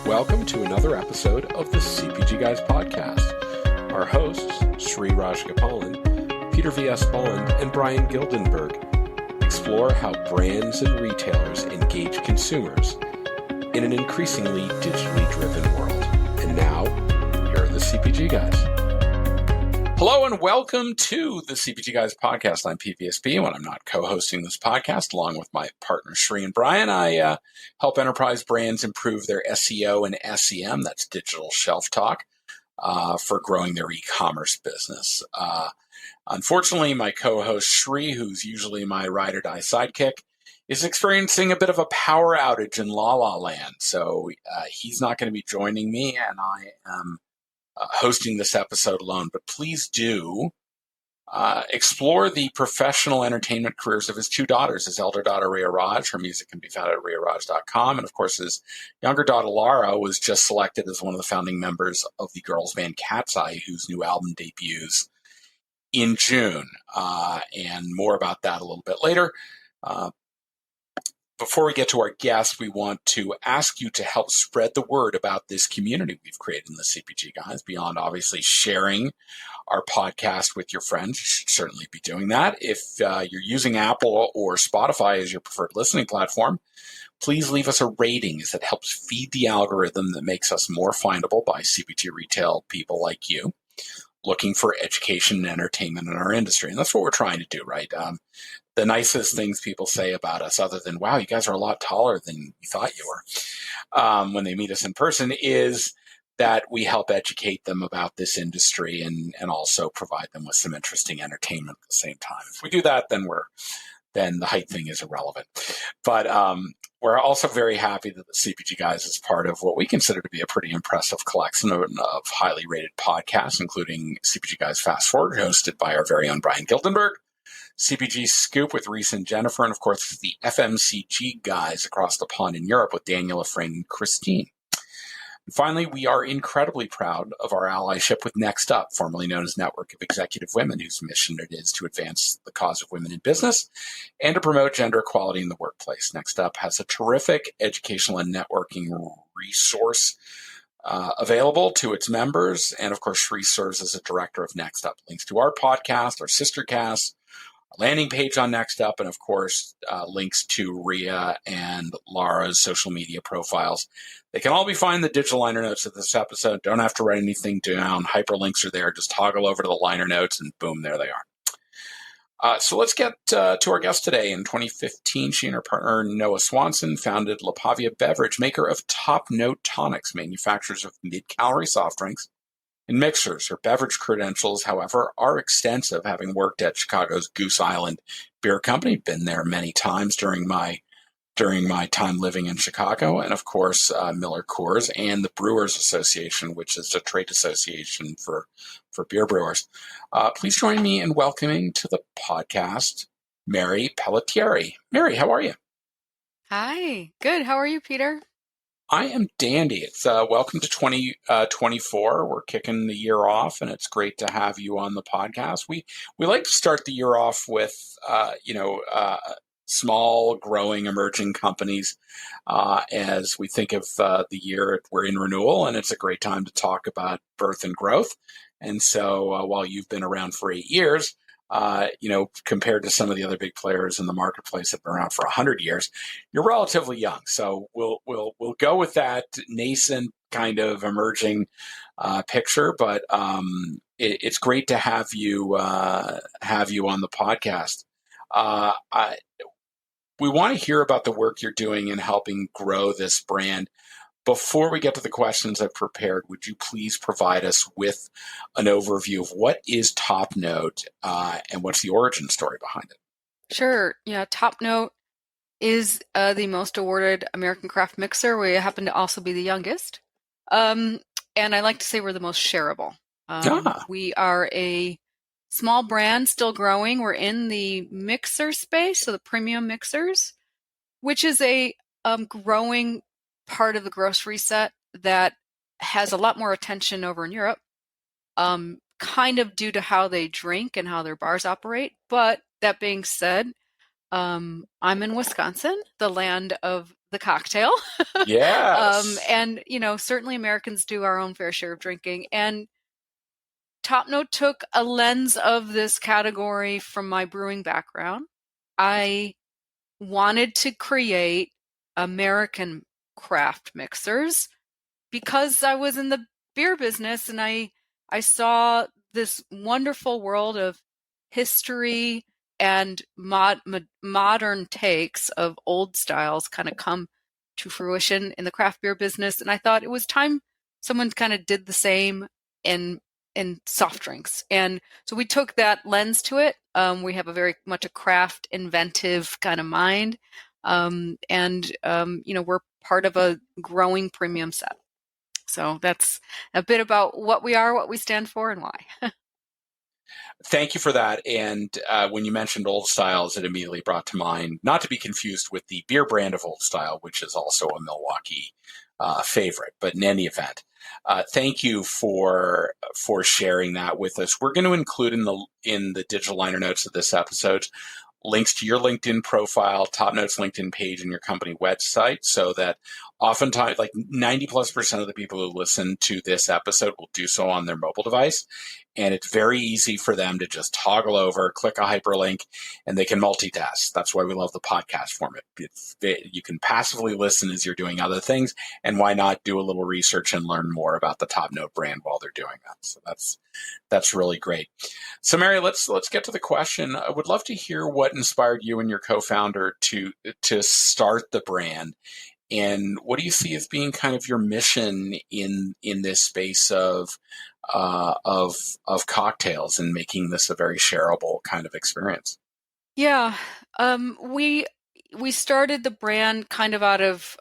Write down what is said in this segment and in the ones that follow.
welcome to another episode of the CPG Guys podcast. Our hosts, Sri Rajgopalan, Peter V.S. Bond, and Brian Gildenberg, explore how brands and retailers engage consumers in an increasingly digitally driven world. And now, here are the CPG Guys. Hello and welcome to the CPG Guys podcast. I'm PVSP. When I'm not co-hosting this podcast, along with my partners Sri and Brian, I help enterprise brands improve their SEO and SEM, that's digital shelf talk, for growing their e-commerce business. Unfortunately, my co-host Sri, who's usually my ride or die sidekick, is experiencing a bit of a power outage in La La Land. So he's not going to be joining me, and I am hosting this episode alone. But please do explore the professional entertainment careers of his two daughters. His elder daughter, Rhea Raj, her music can be found at rhearaj.com. And of course, his younger daughter, Lara, was just selected as one of the founding members of the girls band Cat's Eye, whose new album debuts in June. And more about that a little bit later. Before we get to our guests, we want to ask you to help spread the word about this community we've created in the CPG Guys, beyond obviously sharing our podcast with your friends. You should certainly be doing that. If you're using Apple or Spotify as your preferred listening platform, please leave us a rating, as it helps feed the algorithm that makes us more findable by CPG retail people like you looking for education and entertainment in our industry. And that's what we're trying to do, right? The nicest things people say about us, other than, wow, you guys are a lot taller than you thought you were, when they meet us in person, is that we help educate them about this industry and also provide them with some interesting entertainment at the same time. If we do that, then the height thing is irrelevant. But we're also very happy that the CPG Guys is part of what we consider to be a pretty impressive collection of highly rated podcasts, including CPG Guys Fast Forward, hosted by our very own Brian Gildenberg, CPG Scoop with Reese and Jennifer, and of course the FMCG Guys across the pond in Europe with Daniel, Efrain, and Christine. And finally, we are incredibly proud of our allyship with Next Up, formerly known as Network of Executive Women, whose mission it is to advance the cause of women in business and to promote gender equality in the workplace. Next Up has a terrific educational and networking resource available to its members. And of course, Sri serves as a director of Next Up. Links to our podcast, our sister cast, a landing page on Next Up, and of course, links to Rhea and Lara's social media profiles. They can all be found in the digital liner notes of this episode. Don't have to write anything down. Hyperlinks are there. Just toggle over to the liner notes, and boom, there they are. So let's get to our guest today. In 2015, she and her partner, Noah Swanson, founded Pavia Beverage, maker of top Note Tonics, manufacturers of mid-calorie soft drinks and mixers. Her beverage credentials, however, are extensive, having worked at Chicago's Goose Island Beer Company, been there many times during my time living in Chicago, and of course, Miller Coors and the Brewers Association, which is a trade association for beer brewers. Please join me in welcoming to the podcast, Mary Pellettieri. Mary, how are you? Hi, good. How are you, Peter? I am dandy. It's welcome to 2024. We're kicking the year off, and it's great to have you on the podcast. We like to start the year off with small, growing, emerging companies as we think of the year we're in renewal, and it's a great time to talk about birth and growth. And so, while you've been around for 8 years, compared to some of the other big players in the marketplace that have been around for 100 years, you're relatively young. So we'll go with that nascent kind of emerging picture. But it's great to have you on the podcast. We want to hear about the work you're doing in helping grow this brand. Before we get to the questions I've prepared, would you please provide us with an overview of what is Top Note and what's the origin story behind it? Sure. Yeah, Top Note is the most awarded American craft mixer. We happen to also be the youngest. And I like to say we're the most shareable. We are a small brand, still growing. We're in the mixer space, so the premium mixers, which is a growing part of the grocery set that has a lot more attention over in Europe, kind of due to how they drink and how their bars operate. But that being said, I'm in Wisconsin, the land of the cocktail. Yes. And, certainly Americans do our own fair share of drinking. And Top Note took a lens of this category from my brewing background. I wanted to create American craft mixers because I was in the beer business and I saw this wonderful world of history and modern takes of old styles kind of come to fruition in the craft beer business. And I thought it was time someone kind of did the same in soft drinks. And so we took that lens to it. We have a very much a craft inventive kind of mind. We're part of a growing premium set. So that's a bit about what we are, what we stand for, and why. Thank you for that. And when you mentioned Old Styles, it immediately brought to mind, not to be confused with the beer brand of Old Style, which is also a Milwaukee favorite. But in any event, thank you for sharing that with us. We're going to include in the digital liner notes of this episode links to your LinkedIn profile, Top Notes LinkedIn page, and your company website, so that oftentimes, like 90+% of the people who listen to this episode will do so on their mobile device. And it's very easy for them to just toggle over, click a hyperlink, and they can multitask. That's why we love the podcast format. You can passively listen as you're doing other things, and why not do a little research and learn more about the Top Note brand while they're doing that. So that's really great. So Mary, let's get to the question. I would love to hear what inspired you and your co-founder to start the brand. And what do you see as being kind of your mission in this space of cocktails and making this a very shareable kind of experience? Yeah, we started the brand kind of out of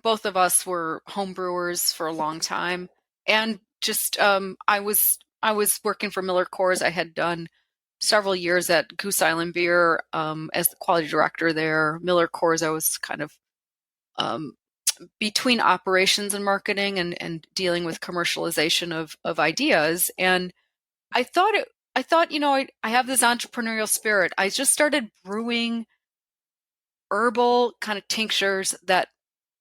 both of us were home brewers for a long time, and just I was working for Miller Coors. I had done several years at Goose Island Beer as the quality director there. Miller Coors, I was kind of between operations and marketing and dealing with commercialization of ideas. And I thought, I have this entrepreneurial spirit. I just started brewing herbal kind of tinctures that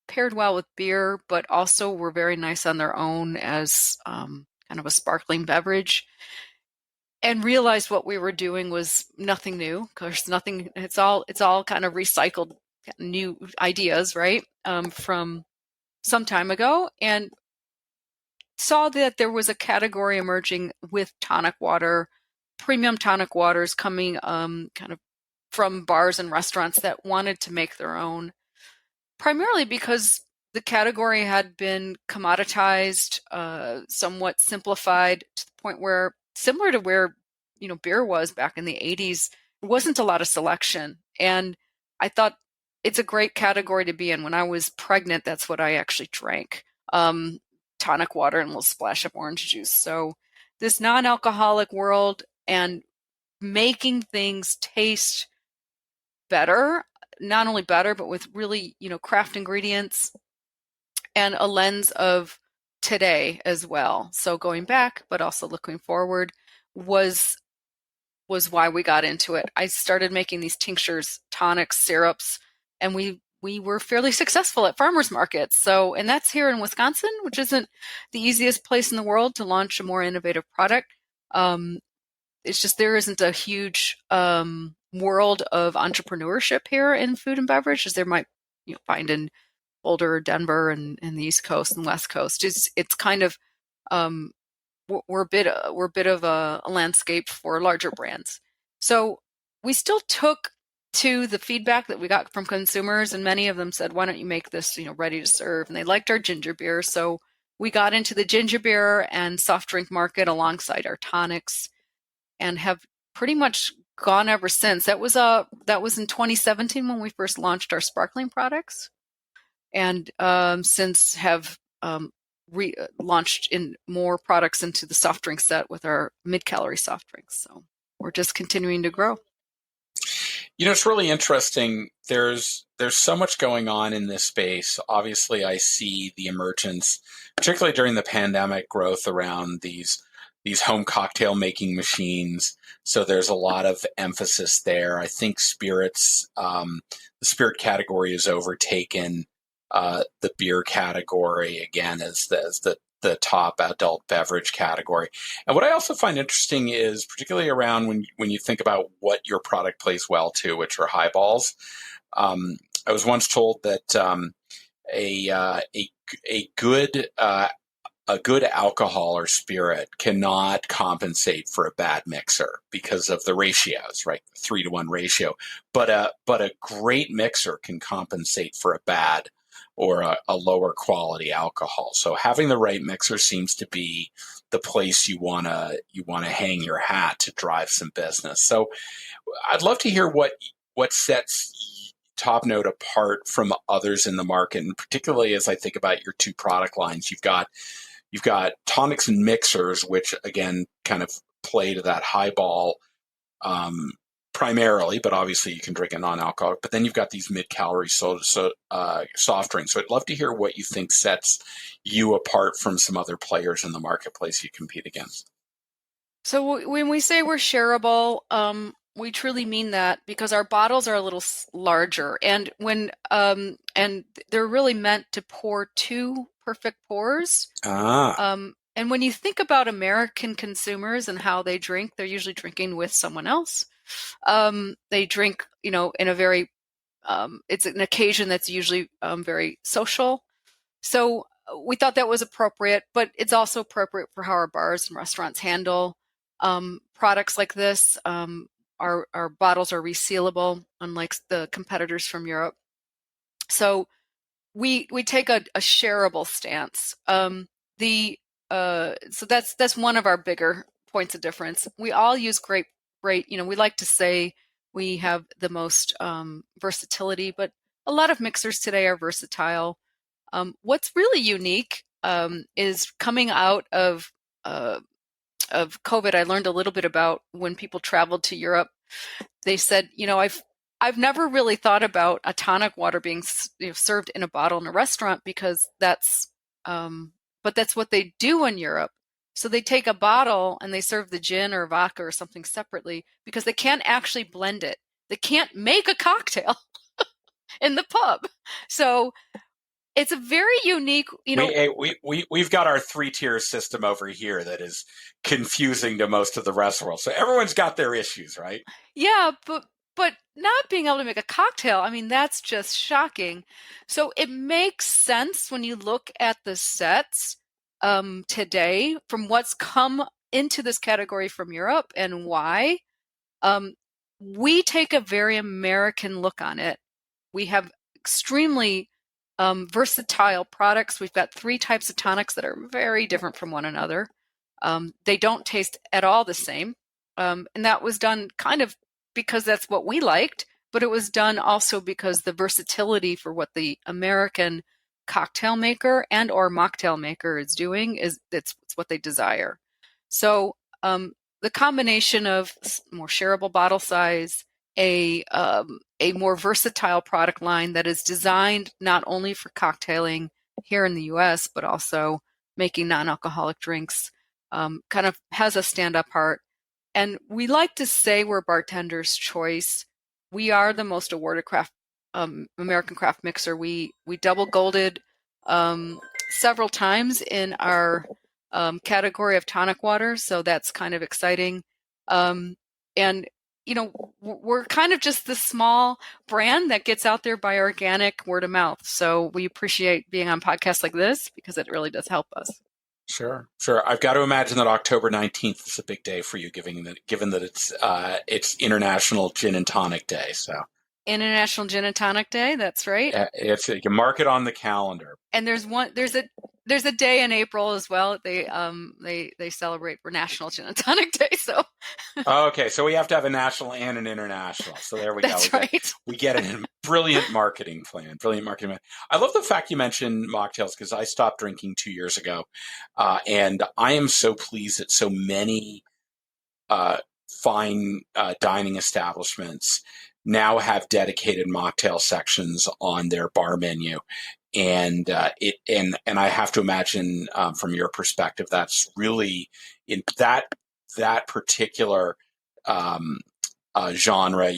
paired well with beer, but also were very nice on their own as kind of a sparkling beverage. And realized what we were doing was nothing new. Because nothing. It's all kind of recycled new ideas, right? From some time ago, and saw that there was a category emerging with tonic water, premium tonic waters coming kind of from bars and restaurants that wanted to make their own, primarily because the category had been commoditized, somewhat simplified to the point where, similar to where beer was back in the 80s, there wasn't a lot of selection. And I thought it's a great category to be in. When I was pregnant, that's what I actually drank. Tonic water and a little splash of orange juice. So this non-alcoholic world and making things taste better, not only better, but with really, craft ingredients and a lens of today as well. So going back, but also looking forward was why we got into it. I started making these tinctures, tonics, syrups, and we were fairly successful at farmers markets. So, and that's here in Wisconsin, which isn't the easiest place in the world to launch a more innovative product. It's just there isn't a huge world of entrepreneurship here in food and beverage as there might find in Boulder, Denver, and the East Coast and West Coast. It's kind of we're a bit of a landscape for larger brands. So we still took to the feedback that we got from consumers, and many of them said, "Why don't you make this ready to serve?" And they liked our ginger beer, so we got into the ginger beer and soft drink market alongside our tonics, and have pretty much gone ever since. That was in 2017 when we first launched our sparkling products, and since have launched in more products into the soft drink set with our mid-calorie soft drinks. So we're just continuing to grow. It's really interesting. There's so much going on in this space. Obviously, I see the emergence, particularly during the pandemic, growth around these these home cocktail making machines. So there's a lot of emphasis there. I think spirits, the spirit category has overtaken the beer category again as the top adult beverage category. And what I also find interesting is particularly around when you think about what your product plays well to, which are highballs. I was once told that a good alcohol or spirit cannot compensate for a bad mixer because of the ratios, right? 3-to-1 ratio. But a great mixer can compensate for a bad or a lower quality alcohol. So having the right mixer seems to be the place you wanna hang your hat to drive some business. So I'd love to hear what sets Top Note apart from others in the market, and particularly as I think about your two product lines. You've got tonics and mixers, which again kind of play to that highball primarily, but obviously you can drink a non-alcoholic. But then you've got these mid-calorie soft drinks. So I'd love to hear what you think sets you apart from some other players in the marketplace you compete against. So when we say we're shareable, we truly mean that because our bottles are a little larger, and and they're really meant to pour 2 perfect pours. And when you think about American consumers and how they drink, they're usually drinking with someone else. They drink, in a very, it's an occasion that's usually very social. So we thought that was appropriate, but it's also appropriate for how our bars and restaurants handle products like this. Our bottles are resealable, unlike the competitors from Europe. So we take a shareable stance. So that's one of our bigger points of difference. We all use great. We like to say we have the most versatility, but a lot of mixers today are versatile. What's really unique is coming out of COVID. I learned a little bit about when people traveled to Europe. They said, I've never really thought about a tonic water being served in a bottle in a restaurant because but that's what they do in Europe. So they take a bottle and they serve the gin or vodka or something separately because they can't actually blend it. They can't make a cocktail in the pub. So it's a very unique, We've got our 3-tier system over here that is confusing to most of the rest of the world. So everyone's got their issues, right? Yeah, but not being able to make a cocktail, I mean, that's just shocking. So it makes sense when you look at the sets today from what's come into this category from Europe and why. We take a very American look on it. We have extremely versatile products. We've got 3 types of tonics that are very different from one another. They don't taste at all the same. And that was done kind of because that's what we liked, but it was done also because the versatility for what the American cocktail maker and or mocktail maker is doing it's what they desire. So the combination of more shareable bottle size, a more versatile product line that is designed not only for cocktailing here in the US, but also making non-alcoholic drinks, kind of has a stand apart. And we like to say we're bartender's choice. We are the most awarded American craft mixer. We double golded several times in our category of tonic water, so that's kind of exciting. And we're kind of just the small brand that gets out there by organic word of mouth. So we appreciate being on podcasts like this because it really does help us. Sure. I've got to imagine that October 19th is a big day for you, given that it's International Gin and Tonic Day. So International Gin and Tonic Day. That's right. You can mark it on the calendar. And there's a day in April as well. They celebrate for National Gin and Tonic Day. So okay, so we have to have a national and an international. So there we That's go. Right. We get a brilliant marketing plan. I love the fact you mentioned mocktails because I stopped drinking 2 years ago, and I am so pleased that so many fine dining establishments now have dedicated mocktail sections on their bar menu. And and I have to imagine from your perspective, that's really in that particular um, genre,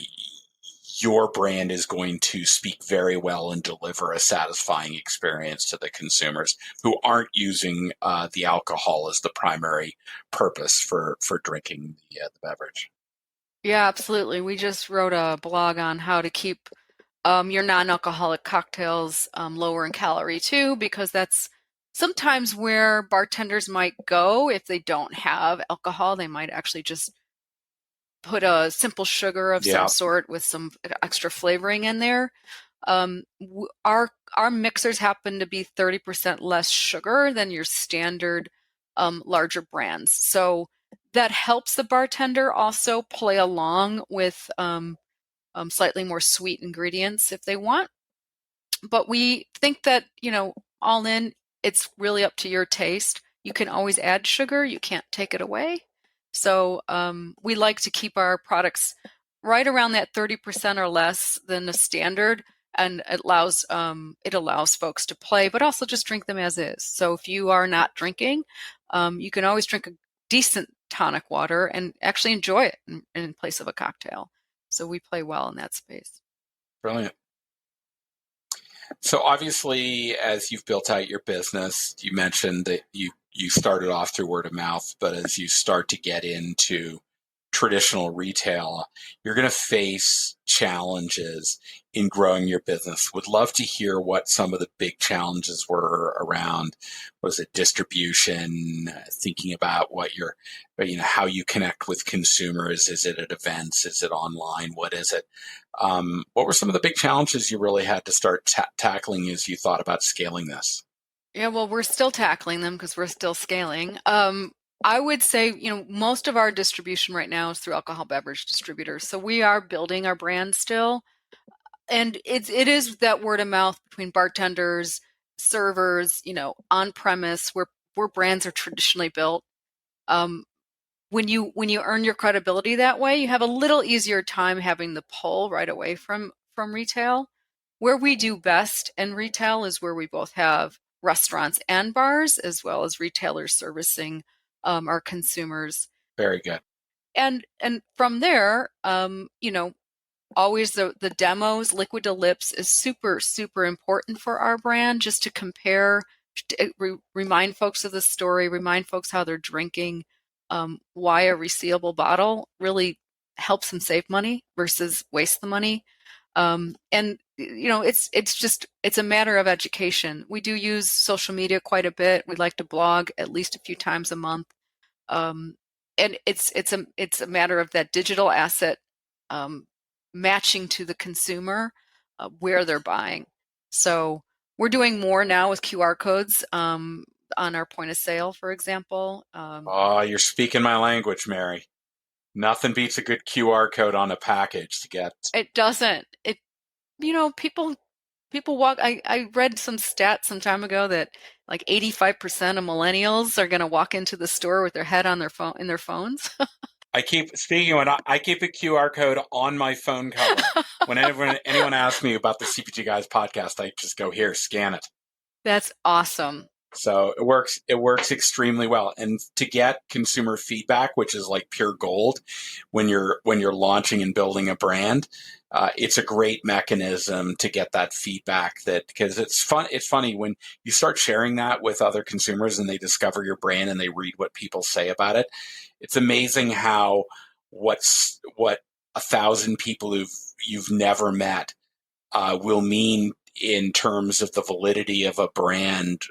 your brand is going to speak very well and deliver a satisfying experience to the consumers who aren't using the alcohol as the primary purpose for drinking the beverage. Yeah, absolutely. We just wrote a blog on how to keep your non-alcoholic cocktails lower in calorie too, because that's sometimes where bartenders might go if they don't have alcohol. They might actually just put a simple sugar of some Yeah, sort with some extra flavoring in there. Our mixers happen to be 30% less sugar than your standard larger brands. So that helps the bartender also play along with slightly more sweet ingredients if they want. But we think that, all in, it's really up to your taste. You can always add sugar, you can't take it away. So we like to keep our products right around that 30% or less than the standard, and it allows folks to play, but also just drink them as is. So if you are not drinking, you can always drink a decent tonic water and actually enjoy it in place of a cocktail. So we play well in that space. brilliant. So obviously, as you've built out your business, you mentioned that you started off through word of mouth, but as you start to get into traditional retail, you're going to face challenges in growing your business. Would love to hear what some of the big challenges were around, was it distribution, thinking about how you connect with consumers. Is it at events? Is it online? What is it? What were some of the big challenges you really had to start tackling as you thought about scaling this? Yeah, well, we're still tackling them because we're still scaling. I would say, most of our distribution right now is through alcohol beverage distributors. So we are building our brand still. And it is that word of mouth between bartenders, servers, on premise where brands are traditionally built. Um, when you earn your credibility that way, you have a little easier time having the pull right away from retail. Where we do best in retail is where we both have restaurants and bars, as well as retailers servicing our consumers. Very good. And from there, always the demos, liquid to lips is super, super important for our brand, just to compare, remind folks of the story, remind folks how they're drinking, why a resealable bottle really helps them save money versus waste the money. And it's a matter of education. We do use social media quite a bit. We like to blog at least a few times a month. Um, and it's a matter of that digital asset um, matching to the consumer where they're buying. So we're doing more now with QR codes on our point of sale, for example. Oh, you're speaking my language, Mary. Nothing beats a good QR code on a package to get. It doesn't. People walk. I read some stats some time ago that like 85% of millennials are going to walk into the store with their head on their phone in their phones. I keep speaking of it, I keep a QR code on my phone cover. Whenever anyone asks me about the CPG Guys podcast, I just go, here, scan it. That's awesome. So it works extremely well. And to get consumer feedback, which is like pure gold when you're launching and building a brand, it's a great mechanism to get that feedback, that because it's funny when you start sharing that with other consumers and they discover your brand and they read what people say about it. It's amazing how what 1,000 people you've never met will mean in terms of the validity of a brand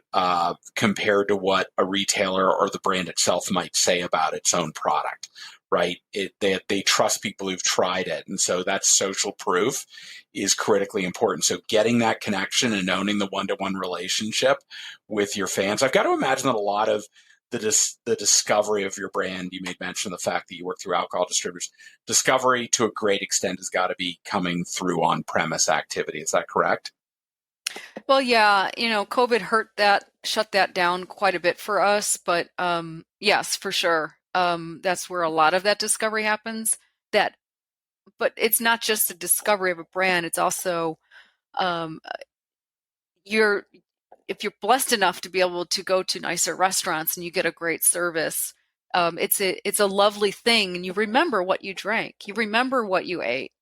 compared to what a retailer or the brand itself might say about its own product, right? They trust people who've tried it. And so that social proof is critically important. So getting that connection and owning the one-to-one relationship with your fans. I've got to imagine that a lot of the discovery of your brand, you made mention of the fact that you work through alcohol distributors, discovery to a great extent has got to be coming through on-premise activity. Is that correct? Well, yeah, COVID shut that down quite a bit for us, but yes, for sure. That's where a lot of that discovery happens. But it's not just the discovery of a brand, it's also um, if you're blessed enough to be able to go to nicer restaurants and you get a great service, it's a lovely thing, and you remember what you drank, you remember what you ate.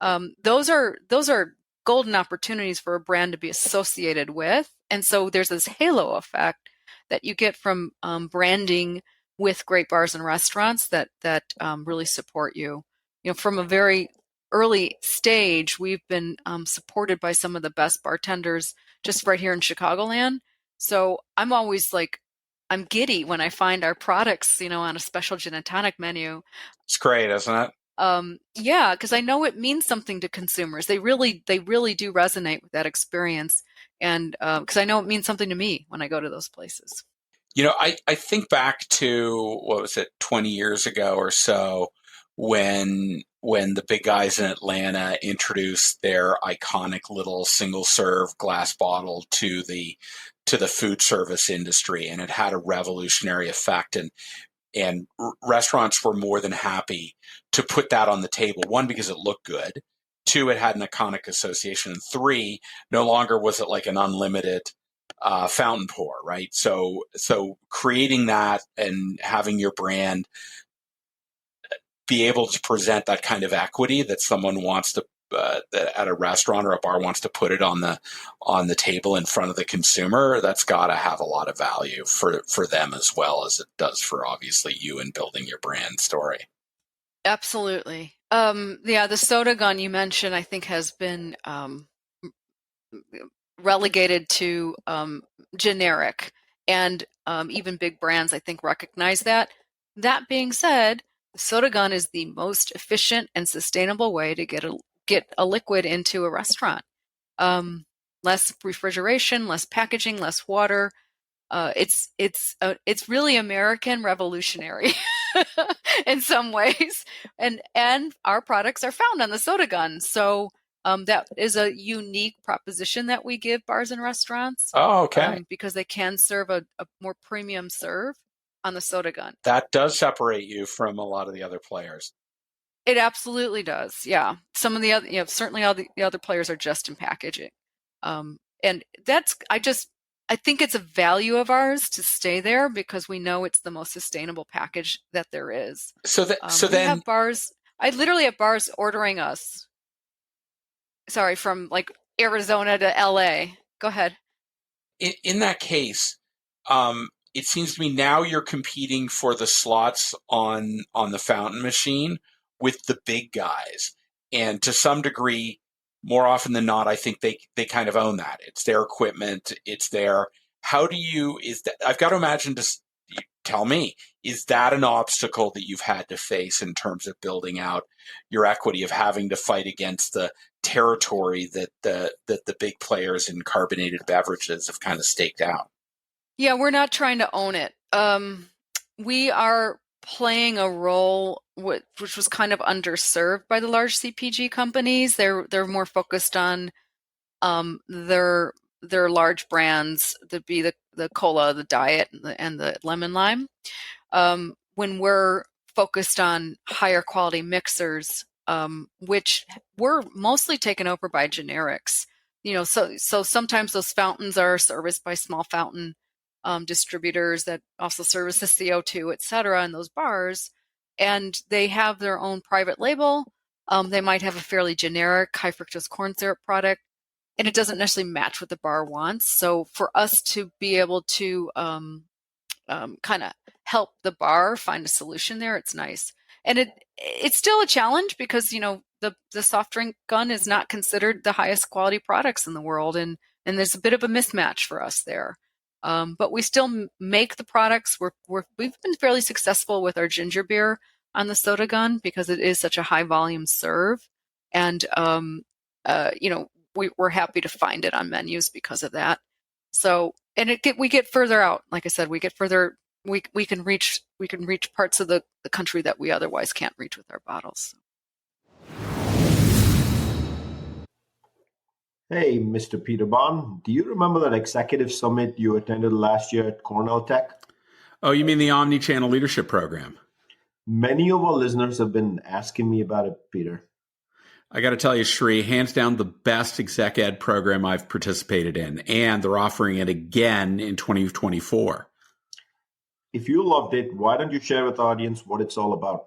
Those are golden opportunities for a brand to be associated with, and so there's this halo effect that you get from branding with great bars and restaurants that really support you. From a very early stage, we've been supported by some of the best bartenders just right here in Chicagoland. So I'm always like, I'm giddy when I find our products, on a special gin and tonic menu. It's great, isn't it? Yeah, because I know it means something to consumers. They really do resonate with that experience, and because I know it means something to me when I go to those places. I think back to, what was it, 20 years ago or so, when the big guys in Atlanta introduced their iconic little single serve glass bottle to the food service industry, and it had a revolutionary effect, and restaurants were more than happy to put that on the table. One, because it looked good. Two, it had an iconic association. And three, no longer was it like an unlimited fountain pour, right? So creating that and having your brand be able to present that kind of equity that someone wants to at a restaurant or a bar wants to put it on the table in front of the consumer, that's got to have a lot of value for them as well as it does for obviously you in building your brand story. Absolutely. Yeah, the soda gun you mentioned, I think, has been relegated to generic, and even big brands, I think, recognize that. That being said, the soda gun is the most efficient and sustainable way to get a liquid into a restaurant. Less refrigeration, less packaging, less water. It's really American revolutionary in some ways, and our products are found on the soda gun. So that is a unique proposition that we give bars and restaurants. Oh, okay. Because they can serve a more premium serve on the soda gun. That does separate you from a lot of the other players. It absolutely does. Yeah. Some of the other, certainly all the other players are just in packaging. And I think it's a value of ours to stay there because we know it's the most sustainable package that there is. So then have bars. I literally have bars ordering us. Sorry, from like Arizona to LA. Go ahead. In that case, it seems to me now you're competing for the slots on the fountain machine with the big guys, and to some degree, more often than not, I think they kind of own that. It's their equipment. It's their. How do you? Is that? I've got to imagine. Just tell me, is that an obstacle that you've had to face in terms of building out your equity, of having to fight against the territory that the big players in carbonated beverages have kind of staked out? Yeah, we're not trying to own it. We are playing a role which was kind of underserved by the large CPG companies. They're more focused on their large brands, that be the cola, the diet, and the lemon lime. When we're focused on higher quality mixers, which were mostly taken over by generics. So sometimes those fountains are serviced by small fountain distributors that also service the CO2, et cetera, in those bars, and they have their own private label. They might have a fairly generic high fructose corn syrup product, and it doesn't necessarily match what the bar wants. So for us to be able to kind of help the bar find a solution there, it's nice. And it's still a challenge because the soft drink gun is not considered the highest quality products in the world, and there's a bit of a mismatch for us there. But we still make the products. We've been fairly successful with our ginger beer on the soda gun because it is such a high volume serve, and we're happy to find it on menus because of that. So, and we get further out. Like I said, we get further. We can reach parts of the country that we otherwise can't reach with our bottles. Hey, Mr. Peter Bond, do you remember that executive summit you attended last year at Cornell Tech? Oh, you mean the Omnichannel Leadership Program? Many of our listeners have been asking me about it, Peter. I got to tell you, Shri, hands down the best exec ed program I've participated in, and they're offering it again in 2024. If you loved it, why don't you share with the audience what it's all about?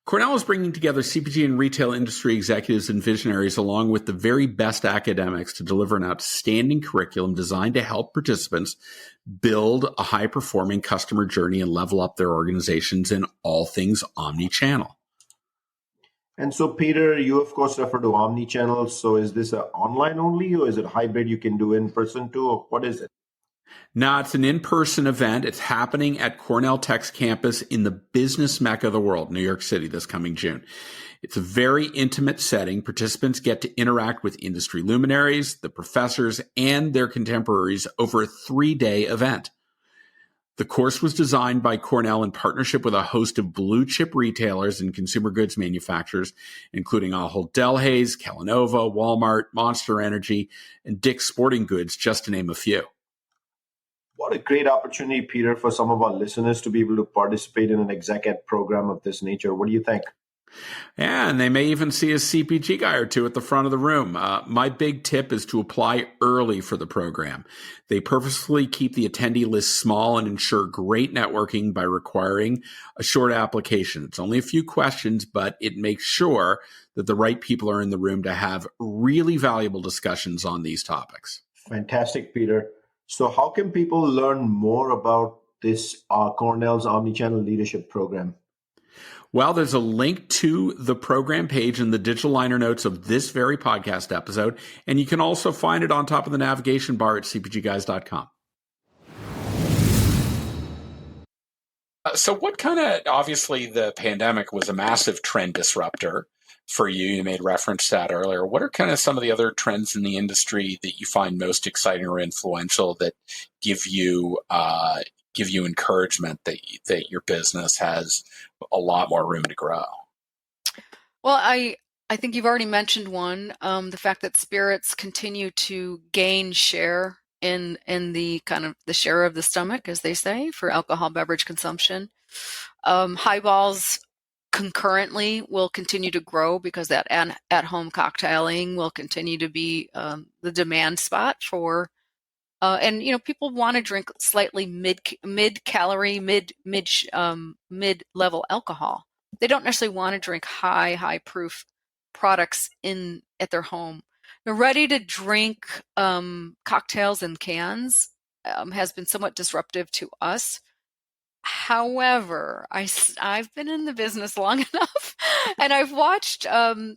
Cornell is bringing together CPG and retail industry executives and visionaries along with the very best academics to deliver an outstanding curriculum designed to help participants build a high-performing customer journey and level up their organizations in all things omni-channel. And so, Peter, you of course refer to omni-channel. So is this online only, or is it hybrid you can do in person too, or what is it? No, it's an in-person event. It's happening at Cornell Tech's campus in the business mecca of the world, New York City, this coming June. It's a very intimate setting. Participants get to interact with industry luminaries, the professors, and their contemporaries over a 3-day event. The course was designed by Cornell in partnership with a host of blue-chip retailers and consumer goods manufacturers, including Ahold Delhaize, Kellanova, Walmart, Monster Energy, and Dick's Sporting Goods, just to name a few. What a great opportunity, Peter, for some of our listeners to be able to participate in an exec ed program of this nature. What do you think? Yeah, and they may even see a CPG guy or two at the front of the room. My big tip is to apply early for the program. They purposefully keep the attendee list small and ensure great networking by requiring a short application. It's only a few questions, but it makes sure that the right people are in the room to have really valuable discussions on these topics. Fantastic, Peter. So how can people learn more about this Cornell's Omnichannel Leadership Program? Well, there's a link to the program page in the digital liner notes of this very podcast episode, and you can also find it on top of the navigation bar at cpgguys.com. So what kind of, obviously the pandemic was a massive trend disruptor for you. You made reference to that earlier. What are kind of some of the other trends in the industry that you find most exciting or influential that give you encouragement that your business has a lot more room to grow? Well, I think you've already mentioned one, the fact that spirits continue to gain share in the kind of the share of the stomach, as they say, for alcohol beverage consumption. Highballs concurrently will continue to grow because that at-home cocktailing will continue to be the demand spot for. And people want to drink slightly mid-calorie, mid-level alcohol. They don't necessarily want to drink high proof products at their home. The ready-to-drink cocktails in cans has been somewhat disruptive to us. However, I've been in the business long enough, and I've watched the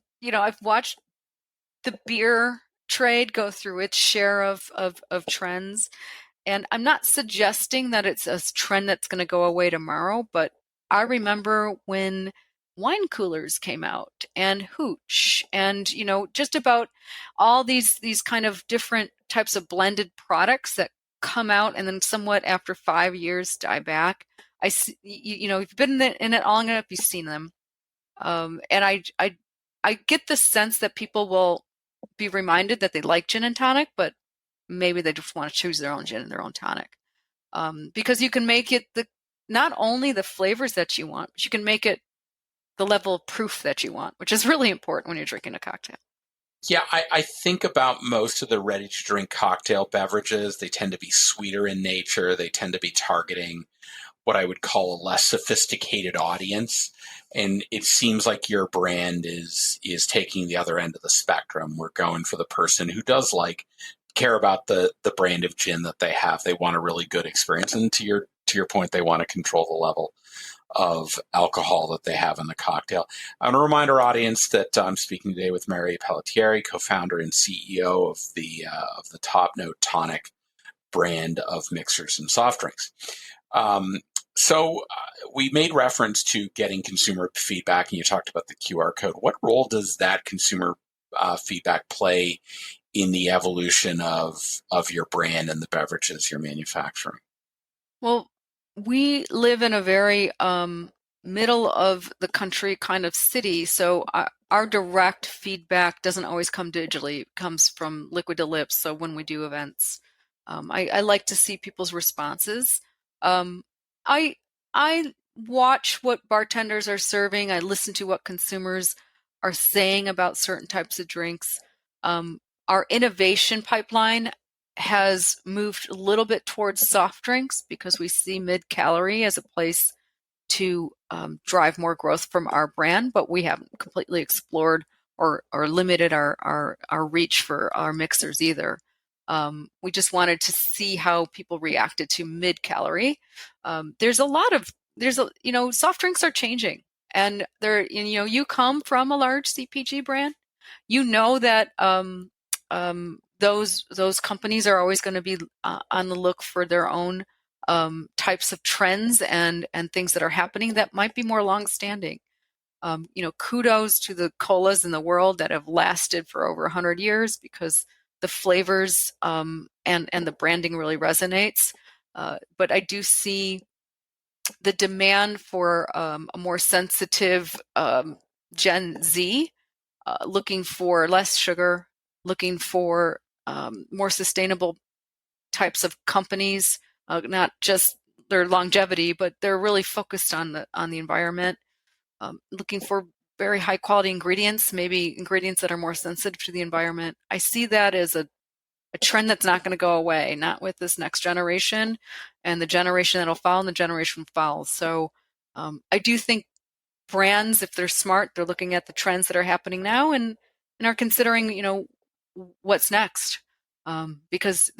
beer trade go through its share of trends. And I'm not suggesting that it's a trend that's going to go away tomorrow, but I remember when wine coolers came out and hooch and, just about all these kind of different types of blended products that come out and then somewhat after 5 years die back. I see, you've been in it long enough, you've seen them. And I get the sense that people will be reminded that they like gin and tonic, but maybe they just want to choose their own gin and their own tonic. Because you can make it not only the flavors that you want, but you can make it the level of proof that you want, which is really important when you're drinking a cocktail. Yeah, I think about most of the ready-to-drink cocktail beverages. They tend to be sweeter in nature. They tend to be targeting what I would call a less sophisticated audience. And it seems like your brand is taking the other end of the spectrum. We're going for the person who does care about the brand of gin that they have. They want a really good experience. And to your point, they want to control the level of alcohol that they have in the cocktail. I want to remind our audience that I'm speaking today with Mary Pellettieri, co-founder and CEO of the top Note Tonic brand of mixers and soft drinks. So we made reference to getting consumer feedback, and you talked about the QR code. What role does that consumer feedback play in the evolution of your brand and the beverages you're manufacturing? Well, we live in a very middle of the country kind of city, so our direct feedback doesn't always come digitally. It comes from liquid to lips. So when we do events, I like to see people's responses. I watch what bartenders are serving. I listen to what consumers are saying about certain types of drinks. Our innovation pipeline has moved a little bit towards soft drinks because we see mid-calorie as a place to drive more growth from our brand, but we haven't completely explored or limited our reach for our mixers either. We just wanted to see how people reacted to mid-calorie. Soft drinks are changing, and you come from a large CPG brand, that those companies are always going to be on the look for their own types of trends and things that are happening that might be more long-standing. Kudos to the colas in the world that have lasted for over 100 years because the flavors and the branding really resonates. But I do see the demand for a more sensitive Gen Z looking for less sugar, looking for more sustainable types of companies, not just their longevity, but they're really focused on the environment, looking for very high quality ingredients, maybe ingredients that are more sensitive to the environment. I see that as a trend that's not going to go away, not with this next generation and the generation that'll follow and the generation follows. So I do think brands, if they're smart, they're looking at the trends that are happening now and are considering, what's next. Because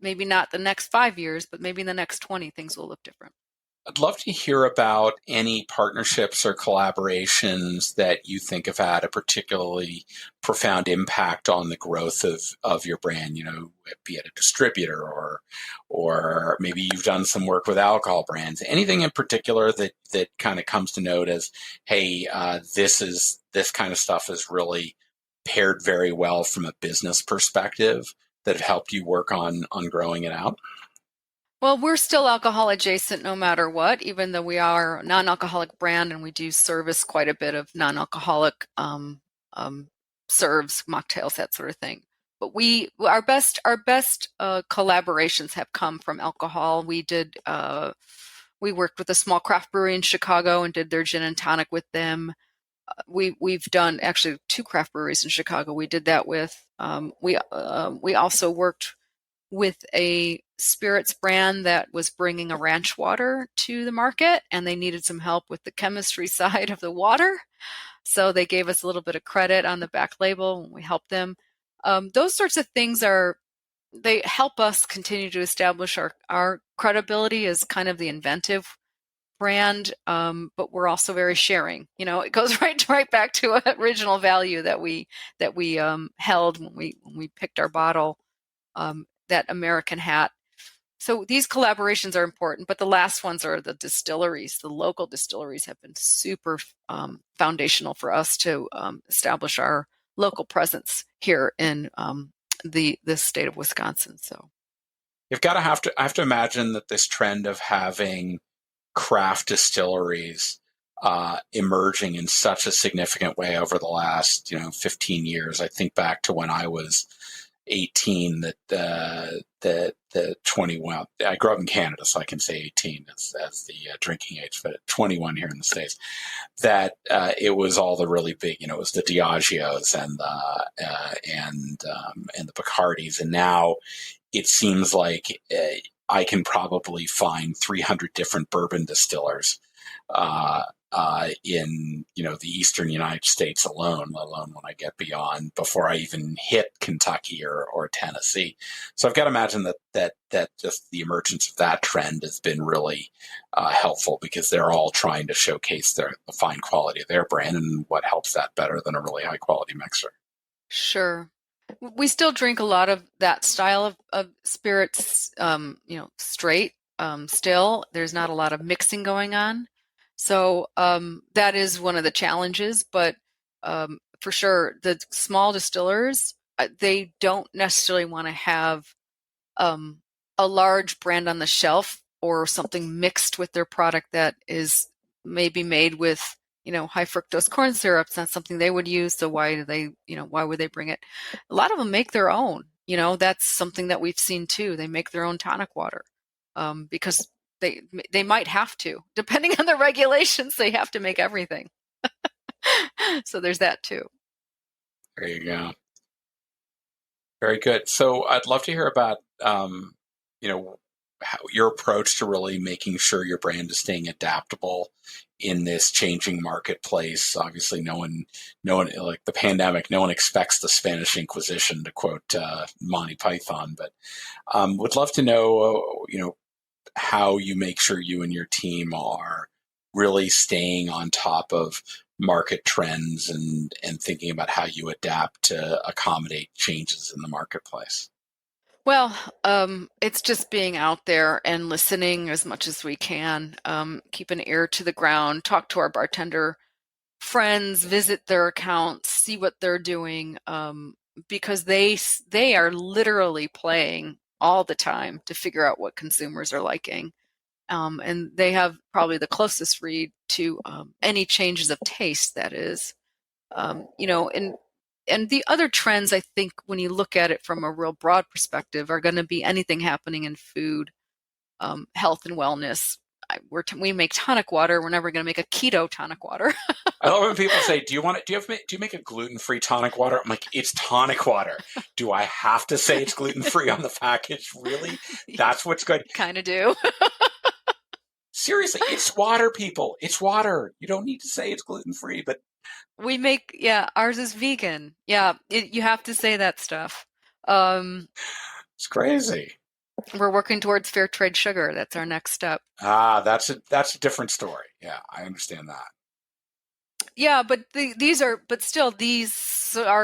maybe not the next 5 years, but maybe in the next 20, things will look different. I'd love to hear about any partnerships or collaborations that you think have had a particularly profound impact on the growth of your brand, be it a distributor or maybe you've done some work with alcohol brands. Anything in particular that kind of comes to note as, hey, this kind of stuff is really paired very well from a business perspective that have helped you work on growing it out? Well, we're still alcohol adjacent no matter what, even though we are a non-alcoholic brand and we do service quite a bit of non-alcoholic serves, mocktails, that sort of thing. But our best collaborations have come from alcohol. We worked with a small craft brewery in Chicago and did their gin and tonic with them. We've done actually 2 craft breweries in Chicago. We did that with. We also worked with a spirits brand that was bringing a ranch water to the market, and they needed some help with the chemistry side of the water. So they gave us a little bit of credit on the back label, and we helped them. Those sorts of things they help us continue to establish our credibility as kind of the inventive brand, but we're also very sharing. It goes right back to an original value that we held when we picked our bottle. That American hat. So these collaborations are important, but the last ones are the distilleries. The local distilleries have been super foundational for us to establish our local presence here in the state of Wisconsin. So I have to imagine that this trend of having craft distilleries emerging in such a significant way over the last 15 years. I think back to when I was 18, that 21. I grew up in Canada, so I can say 18 as the drinking age, but at 21 here in the States, that it was all the really big, it was the Diageos and the Bacardis, and now it seems like I can probably find 300 different bourbon distillers in the eastern United States alone, let alone when I get beyond, before I even hit Kentucky or Tennessee. So I've got to imagine that just the emergence of that trend has been really helpful, because they're all trying to showcase the fine quality of their brand, and what helps that better than a really high quality mixer. Sure. We still drink a lot of that style of spirits, straight. Still, there's not a lot of mixing going on. So that is one of the challenges, but for sure, the small distillers, they don't necessarily want to have a large brand on the shelf or something mixed with their product that is maybe made with high fructose corn syrup. It's not something they would use. So why would they bring it? A lot of them make their own. That's something that we've seen too. They make their own tonic water because they might have to, depending on the regulations. They have to make everything. So there's that too. There you go. Very good. So I'd love to hear about, how your approach to really making sure your brand is staying adaptable in this changing marketplace. Obviously, no one, like the pandemic, no one expects the Spanish Inquisition, to quote Monty Python. But would love to know, how you make sure you and your team are really staying on top of market trends and thinking about how you adapt to accommodate changes in the marketplace. Well, it's just being out there and listening as much as we can. Keep an ear to the ground, talk to our bartender friends, visit their accounts, see what they're doing, because they are literally playing all the time to figure out what consumers are liking. And they have probably the closest read to any changes of taste, that is. And the other trends, I think, when you look at it from a real broad perspective, are going to be anything happening in food, health and wellness. We make tonic water. We're never going to make a keto tonic water. I love when people say, "Do you make a gluten-free tonic water?" I'm like, "It's tonic water. Do I have to say it's gluten-free on the package? Really? That's what's good." Kind of do. Seriously, it's water, people. It's water. You don't need to say it's gluten-free, but we make, ours is vegan. Yeah, you have to say that stuff. it's crazy. We're working towards fair trade sugar. That's our next step. That's a different story. Yeah, I understand that. Yeah, but these are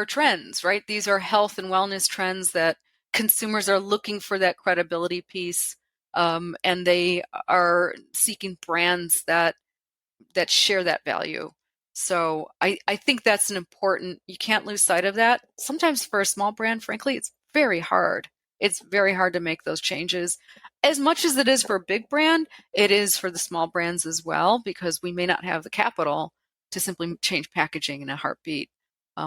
trends, right? These are health and wellness trends that consumers are looking for, that credibility piece, and they are seeking brands that share that value. So I think that's you can't lose sight of that. Sometimes for a small brand, frankly, it's very hard. It's very hard to make those changes. As much as it is for a big brand, it is for the small brands as well, because we may not have the capital to simply change packaging in a heartbeat.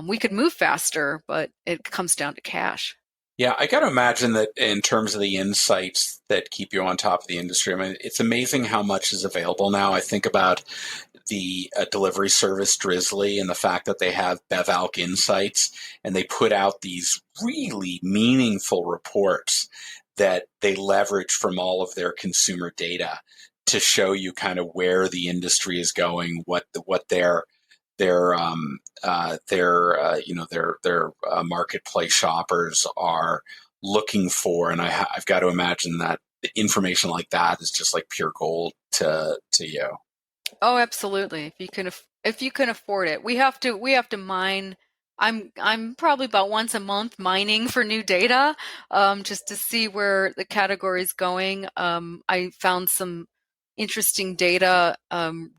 We could move faster, but it comes down to cash. Yeah, I got to imagine that in terms of the insights that keep you on top of the industry, I mean, it's amazing how much is available now. I think about the delivery service Drizzly and the fact that they have BevAlc Insights, and they put out these really meaningful reports that they leverage from all of their consumer data to show you kind of where the industry is going, what their marketplace shoppers are looking for, and I've got to imagine that information like that is just like pure gold to you. Oh, absolutely. If you can afford it, we have to mine. I'm probably about once a month mining for new data, just to see where the category is going. I found some interesting data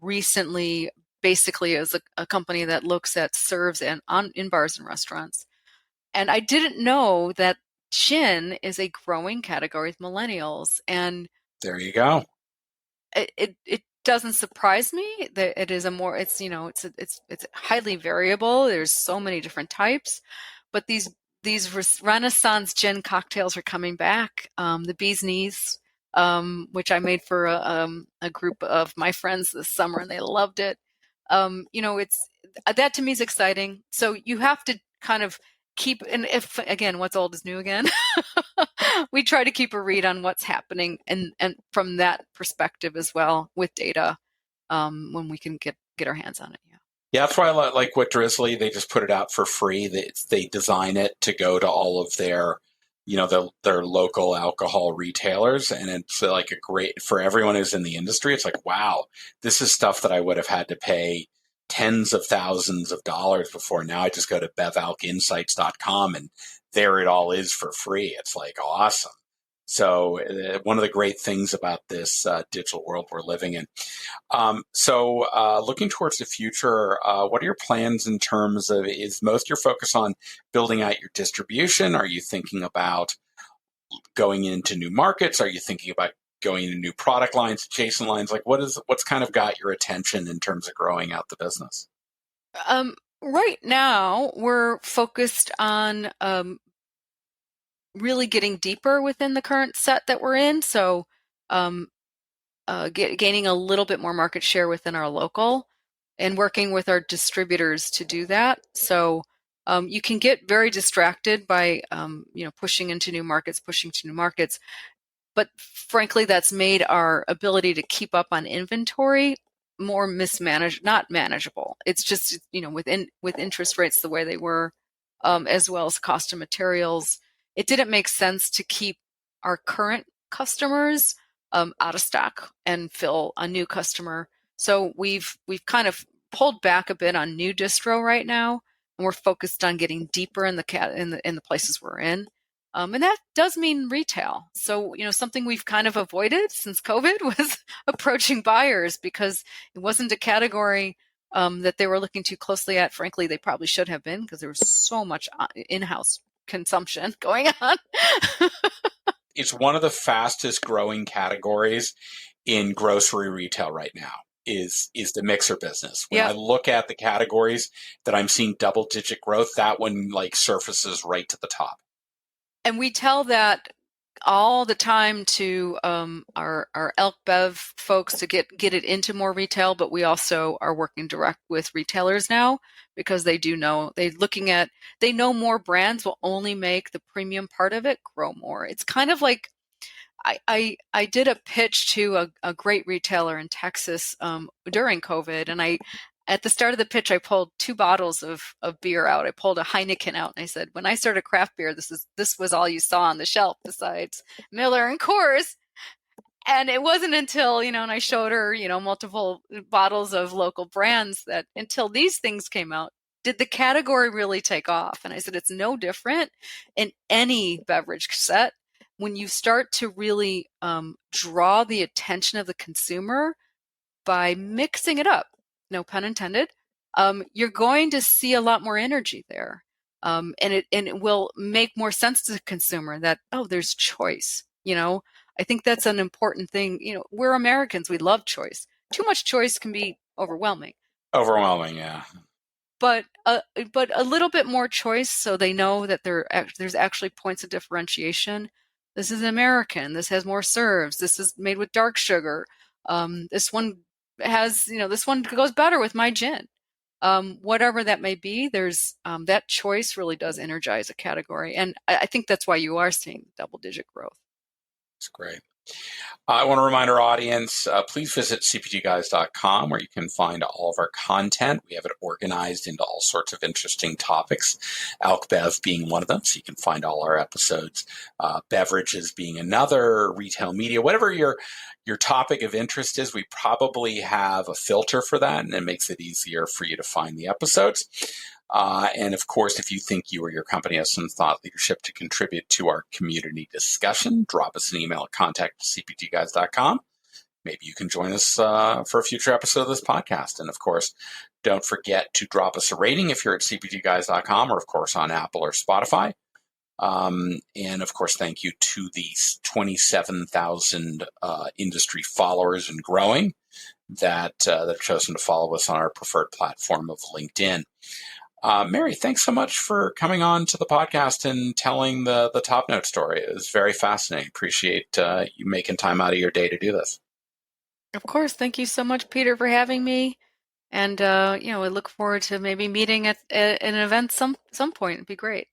recently. Basically, as a company that looks at serves in bars and restaurants, and I didn't know that gin is a growing category with millennials, and there you go. It doesn't surprise me that it is it's highly variable. There's so many different types, but these Renaissance gin cocktails are coming back. The bee's knees, which I made for a group of my friends this summer, and they loved it. It's that to me is exciting. So you have to kind of and if again, what's old is new again. We try to keep a read on what's happening and from that perspective as well with data, when we can get our hands on it. Yeah, that's why I like what Drizzly, they just put it out for free. They design it to go to all of their, their local alcohol retailers, and it's like a great for everyone who's in the industry. It's like, wow, this is stuff that I would have had to pay tens of thousands of dollars before. Now I just go to bevalcinsights.com and there it all is for free. It's like awesome. So one of the great things about this digital world we're living in. So looking towards the future, what are your plans in terms of, is most your focus on building out your distribution? Are you thinking about going into new markets? Are you thinking about going into new product lines, adjacent lines? Like what's kind of got your attention in terms of growing out the business? Right now, we're focused on really getting deeper within the current set that we're in. So gaining a little bit more market share within our local. and working with our distributors to do that. So you can get very distracted by pushing into new markets. But frankly, that's made our ability to keep up on inventory more not manageable. It's just, with interest rates the way they were, as well as cost of materials, it didn't make sense to keep our current customers out of stock and fill a new customer. So we've kind of pulled back a bit on new distro right now, and we're focused on getting deeper in the places we're in. And that does mean retail. So, something we've kind of avoided since COVID was approaching buyers, because it wasn't a category that they were looking too closely at. Frankly, they probably should have been, because there was so much in-house consumption going on. It's one of the fastest growing categories in grocery retail right now is the mixer business. When I look at the categories that I'm seeing double-digit growth, that one surfaces right to the top. And we tell that all the time to our Elk Bev folks to get it into more retail, but we also are working direct with retailers now, because they do know they know more brands will only make the premium part of it grow more. It's kind of like I did a pitch to a great retailer in Texas during COVID, and at the start of the pitch, I pulled 2 bottles of beer out. I pulled a Heineken out, and I said, when I started craft beer, this was all you saw on the shelf besides Miller and Coors. And it wasn't until, and I showed her, multiple bottles of local brands, that until these things came out, did the category really take off? And I said, it's no different in any beverage set. When you start to really draw the attention of the consumer by mixing it up, no pun intended, you're going to see a lot more energy there. And it will make more sense to the consumer that, there's choice. I think that's an important thing. We're Americans. We love choice. Too much choice can be overwhelming. Overwhelming, yeah. But a little bit more choice, so they know that there's actually points of differentiation. This is American. This has more serves. This is made with dark sugar. This one has, this one goes better with my gin. Whatever that may be, there's that choice really does energize a category. And I think that's why you are seeing double-digit growth. That's great. I want to remind our audience, please visit cpgguys.com, where you can find all of our content. We have it organized into all sorts of interesting topics, Alk Bev being one of them, so you can find all our episodes, beverages being another, retail media, whatever your topic of interest is. We probably have a filter for that, and it makes it easier for you to find the episodes. And of course, if you think you or your company has some thought leadership to contribute to our community discussion, drop us an email at contact@cpgguys.com. Maybe you can join us for a future episode of this podcast. And of course, don't forget to drop us a rating if you're at cpgguys.com, or of course on Apple or Spotify. And of course, thank you to these 27,000 industry followers and growing that have chosen to follow us on our preferred platform of LinkedIn. Mary, thanks so much for coming on to the podcast and telling the Top Note story. It was very fascinating. Appreciate you making time out of your day to do this. Of course. Thank you so much, Peter, for having me. And, I look forward to maybe meeting at an event some point. It'd be great.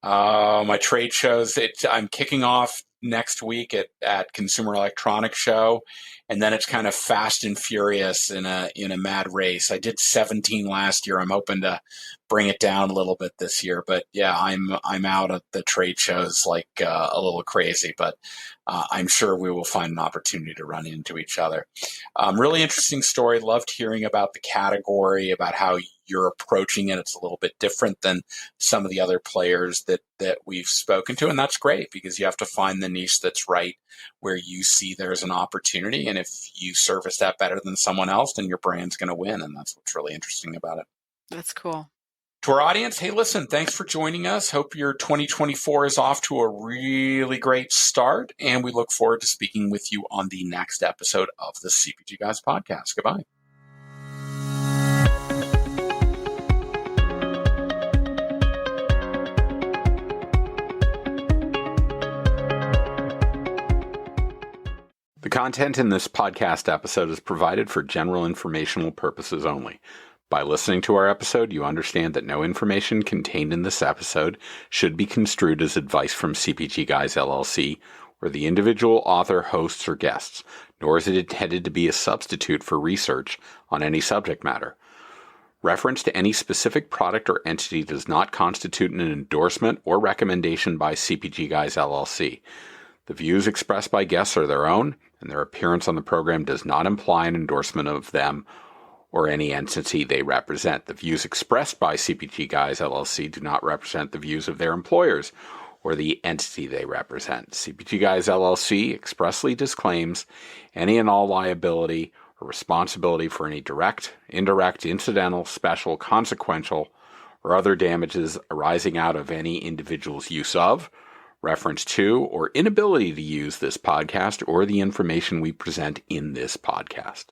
My trade shows, I'm kicking off next week at Consumer Electronics Show, and then it's kind of fast and furious in a mad race. I did 17 last year. I'm hoping to bring it down a little bit this year, but yeah, I'm out at the trade shows like a little crazy, but I'm sure we will find an opportunity to run into each other. Really interesting story. Loved hearing about the category, about how you're approaching it. It's a little bit different than some of the other players that we've spoken to. And that's great, because you have to find the niche that's right, where you see there's an opportunity. And if you service that better than someone else, then your brand's going to win. And that's what's really interesting about it. That's cool. To our audience, hey, listen, thanks for joining us. Hope your 2024 is off to a really great start. And we look forward to speaking with you on the next episode of the CPG Guys podcast. Goodbye. The content in this podcast episode is provided for general informational purposes only. By listening to our episode, you understand that no information contained in this episode should be construed as advice from CPG Guys LLC or the individual author, hosts, or guests, nor is it intended to be a substitute for research on any subject matter. Reference to any specific product or entity does not constitute an endorsement or recommendation by CPG Guys LLC. The views expressed by guests are their own, and their appearance on the program does not imply an endorsement of them or any entity they represent. The views expressed by CPG Guys LLC do not represent the views of their employers or the entity they represent. CPG Guys LLC expressly disclaims any and all liability or responsibility for any direct, indirect, incidental, special, consequential, or other damages arising out of any individual's use of, reference to, or inability to use this podcast or the information we present in this podcast.